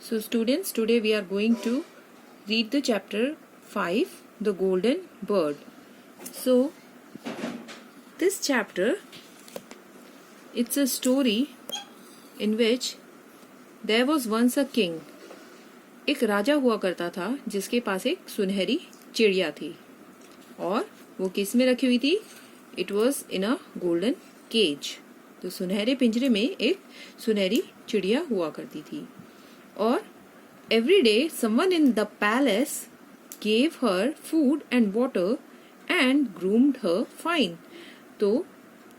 So students, today we are going to read the chapter 5, The Golden Bird. So this chapter, it's a story in which there was once a king. एक राजा हुआ करता था जिसके पास एक सुनहरी चिड़िया थी और वो किस में रखी हुई थी? It was in a golden cage. तो सुनहरे पिंजरे में एक सुनहरी चिड़िया हुआ करती थी और every day someone in the palace gave her food and water and groomed her fine. तो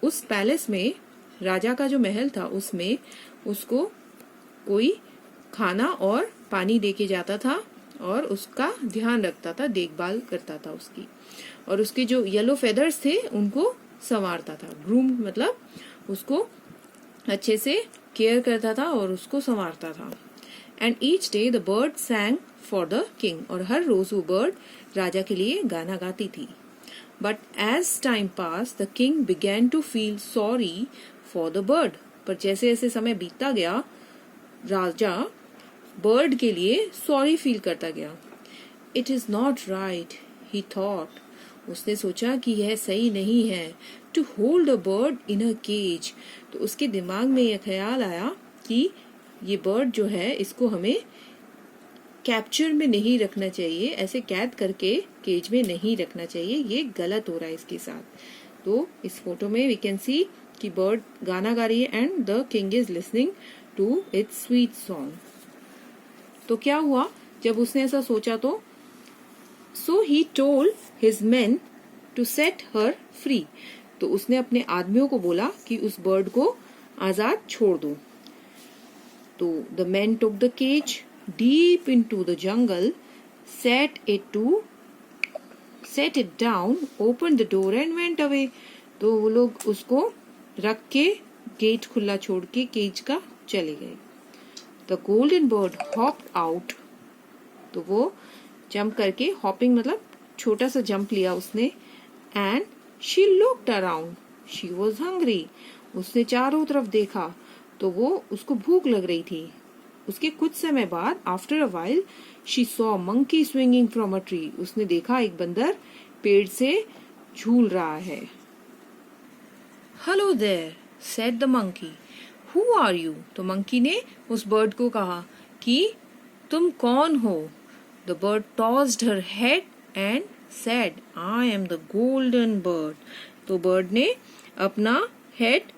उस पैलेस में, राजा का जो महल था, उसमें उसको कोई खाना और पानी दे के जाता था और उसका ध्यान रखता था, देखभाल करता था उसकी, और उसके जो येलो फेदर्स थे उनको संवारता था. ग्रूम मतलब उसको अच्छे से केयर करता था और उसको संवारता था. And each day the bird सैंग for the king. और हर रोज वो बर्ड राजा के लिए गाना गाती थी. But as time pass the king began to feel sorry for the bird. पर जैसे जैसे समय बीतता गया, राजा बर्ड के लिए सॉरी फील करता गया. It is not right, he thought. उसने सोचा कि यह सही नहीं है, to hold a bird in a cage. तो उसके दिमाग में यह ख्याल आया कि ये बर्ड जो है, इसको हमें कैप्चर में नहीं रखना चाहिए, ऐसे कैद करके केज में नहीं रखना चाहिए, ये गलत हो रहा है इसके साथ. तो इस फोटो में वी कैन सी कि बर्ड गाना गा रही है and the king is listening to its sweet song. तो क्या हुआ जब उसने ऐसा सोचा? तो so he told his men to set her free. तो उसने अपने आदमियों को बोला कि उस बर्ड को आजाद छोड़ दो. तो the man took the cage deep into the jungle, set it down, open the door and went away. तो वो लोग उसको रख के गेट खुला छोड़ के केज का चले गए. The golden bird hopped out. तो वो जंप करके, हॉपिंग मतलब छोटा सा जंप लिया उसने. And she looked around, she was hungry. उसने चारों तरफ देखा तो वो उसको भूख लग रही थी. उसके कुछ समय बाद, after a while, she saw monkey swinging from a tree. उसने देखा एक बंदर पेड़ से झूल रहा है. Hello there, said the monkey. Who are you? तो मंकी ने उस बर्ड को कहा कि तुम कौन हो? The bird tossed her head and said, I am the golden bird. तो बर्ड ने अपना हेड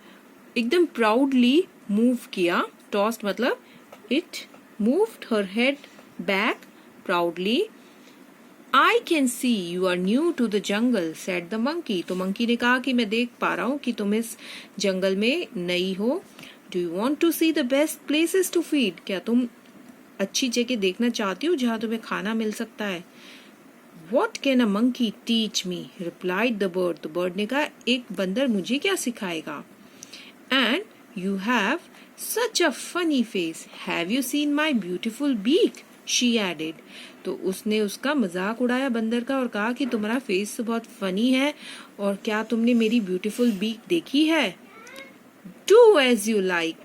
एकदम प्राउडली मूव किया. टॉस्ड मतलब it moved her head back proudly. I can see you are new to the jungle, said the monkey. तो monkey ने कहा कि मैं देख पा रहा हूँ कि तुम इस जंगल में नई हो. Do you want to see the best places to feed? क्या तुम अच्छी जगह देखना चाहती हो जहाँ तुम्हें खाना मिल सकता है? What can a monkey teach me? replied the bird. तो bird ने कहा, एक बंदर मुझे क्या सिखाएगा? And you have such a funny face. Have you seen my beautiful beak? She added. तो उसने उसका मजाक उड़ाया बंदर का और कहा कि तुम्हारा फेस तो बहुत फनी है, और क्या तुमने मेरी ब्यूटीफुल बीक देखी है? Do as you like,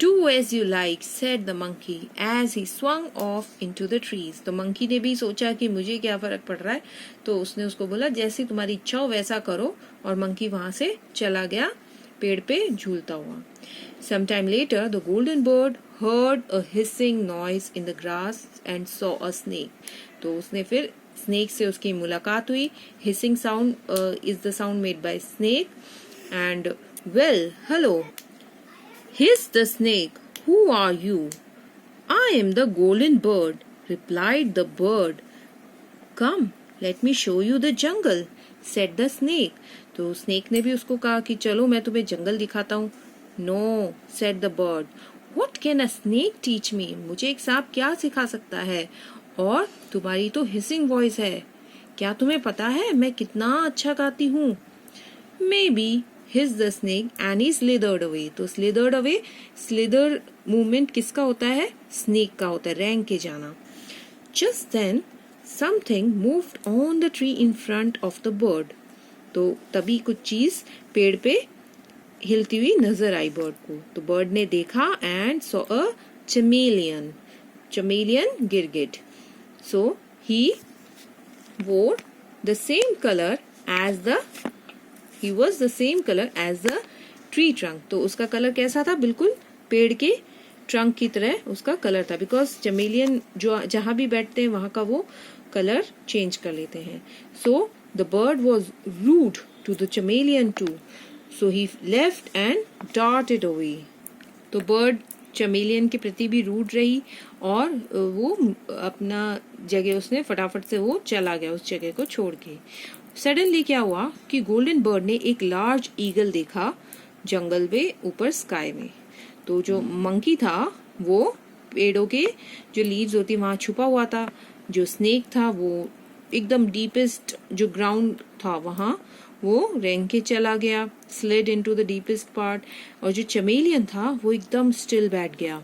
do as you like, said the monkey as he swung off into the trees. तो मंकी ने भी सोचा कि मुझे क्या फर्क पड़ रहा है, तो उसने उसको बोला जैसी तुम्हारी इच्छा हो वैसा करो, और मंकी वहां से चला गया पेड़ पे झूलता हुआ. Sometime later, the golden bird heard a hissing noise in the grass and saw a snake. तो उसने फिर snake से उसकी मुलाकात हुई. Hissing sound is the sound made by snake. And well, hello, hissed the snake. Who are you? I am the golden bird, replied the bird. Come, let me show you the jungle, said the snake. तो snake ने भी उसको कहा कि चलो मैं तुम्हें जंगल दिखाता हूँ. No, said the bird. What can a snake teach me? मुझे एक सांप क्या सिखा सकता है? और तुम्हारी तो हिसिंग वॉइस है. क्या तुम्हें पता है मैं कितना अच्छा गाती हूँ? Maybe, hissed the snake and he slithered away. तो slithered away, slither मूवमेंट किसका होता है? स्नेक का होता है, रेंग के जाना. Just then, something moved on the tree in front of the bird. तो तभी कुछ चीज पेड़ पे हिलती हुई नजर आई बर्ड को. तो बर्ड ने देखा एंड सॉ अ चमेलियन. chameleon गिरगिट. So he wore the same color as the tree trunk. तो उसका कलर कैसा था? बिल्कुल पेड़ के ट्रंक की तरह उसका कलर था. बिकॉज चमेलियन जो जहां भी बैठते हैं वहां का वो कलर चेंज कर लेते हैं. So the bird was rude to the chameleon too. So he left and darted away. तो बर्ड चमेलियन के प्रति भी रूड रही और वो अपना जगह उसने फटाफट से वो चला गया उस जगह को छोड़ के. सडनली क्या हुआ कि गोल्डन बर्ड ने एक लार्ज ईगल देखा जंगल में ऊपर स्काई में. तो जो मंकी था वो पेड़ों के जो लीव्स होती वहां छुपा हुआ था. जो स्नेक था वो एकदम डीपेस्ट जो ग्राउंड था वहां वो रेंग के चला गया, slid into the deepest part. और जो चमेलियन था वो एकदम स्टिल बैठ गया.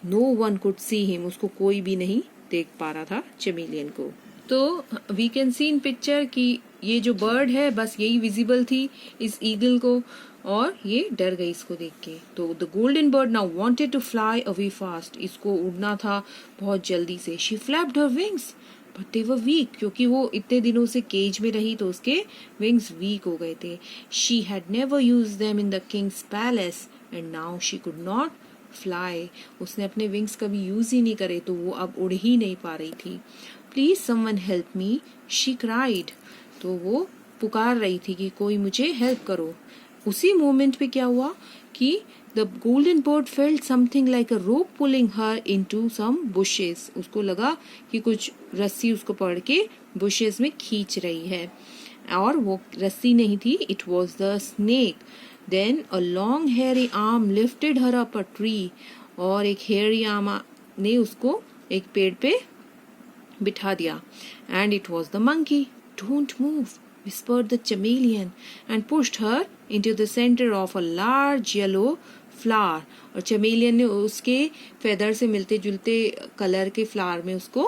No one could see him. उसको कोई भी नहीं देख पा रहा था चमेलियन को. तो we can see in picture कि ये जो बर्ड है बस यही विजिबल थी इस ईगल को और ये डर गई इसको देख के. तो the golden bird now wanted to fly away fast. इसको उड़ना था बहुत जल्दी से. She flapped her wings but they were weak. क्योंकि वो इतने दिनों से केज में रही तो उसके विंग्स वीक हो गए थे. She had never use them in the Kings palace and now she could not fly. उसने अपने विंग्स कभी यूज ही नहीं करे तो वो अब उड़ ही नहीं पा रही थी. Please someone help me she cried. तो वो पुकार रही थी कि कोई मुझे हेल्प करो. उसी मोमेंट पे क्या हुआ कि the golden bird felt something like a rope pulling her into some bushes. उसको लगा कि कुछ रस्सी उसको पकड़ के बुशेस में खींच रही है और वो रस्सी नहीं थी, it was the snake. Then a long hairy arm lifted her up a tree. और एक हेयरी आर्म ने उसको एक पेड़ पे बिठा दिया. And it was the monkey. Don't move whispered the chameleon and pushed her into the center of a large yellow flower. और चमेलियन ने उसके फेदर से मिलते जुलते कलर के फ्लावर में उसको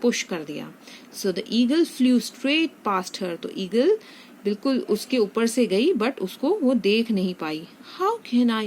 पुश कर दिया. So the eagle flew straight past her. तो ईगल बिल्कुल उसके ऊपर से गई बट उसको वो देख नहीं पाई. How can I